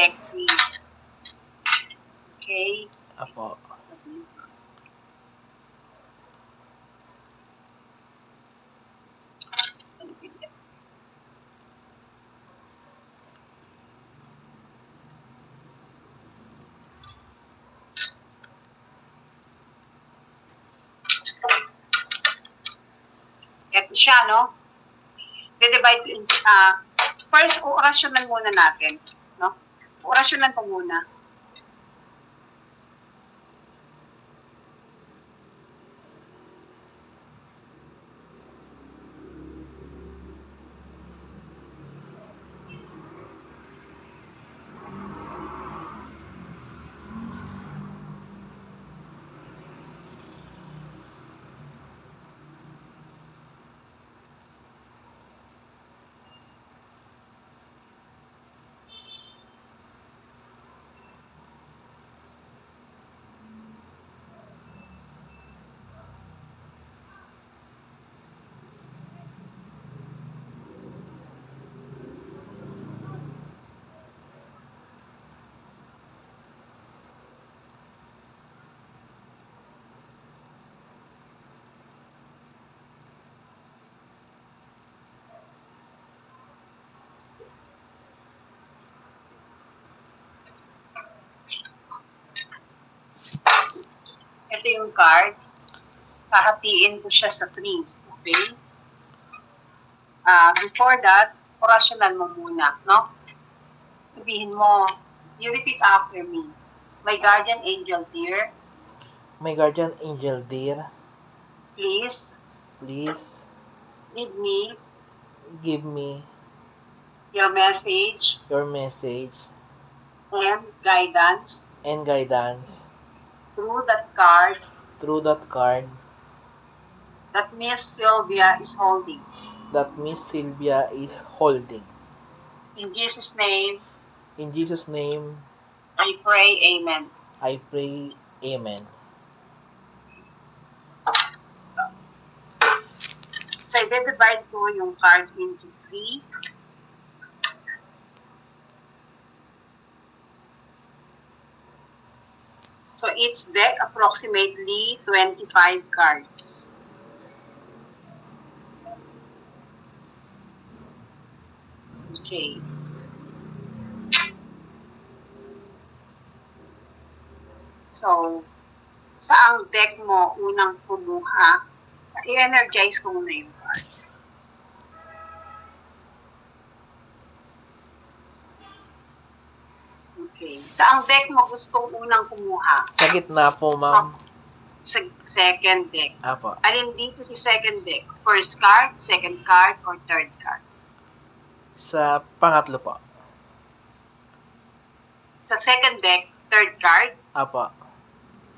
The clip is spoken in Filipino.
deck 3. Okay? Apo. Ito siya, no? De-divide in, first, orasyonan muna natin, no? Orasyonan ko muna. Ito yung card. Hahatiin ko siya sa 3. Okay? Before that, orasyonan mo muna, no? Sabihin mo, you repeat after me. My guardian angel dear, My guardian angel dear, please please give me give me your message your message and guidance and guidance through that card through that card that Miss Sylvia is holding. that Miss Sylvia is holding. In Jesus' name, In Jesus' name, I pray, amen. I pray, Amen. So, i-divide ko yung card into 3. So, each deck approximately 25 cards. Okay. So, saang deck mo unang kumuha? I-energize ko muna yung card. Okay. Saang deck mo gustong unang kumuha? Sa gitna po, ma'am. Sa second deck. Apo. Alin dito si second deck? First card, second card, or third card? Sa pangatlo po. Sa second deck, third card. Apo.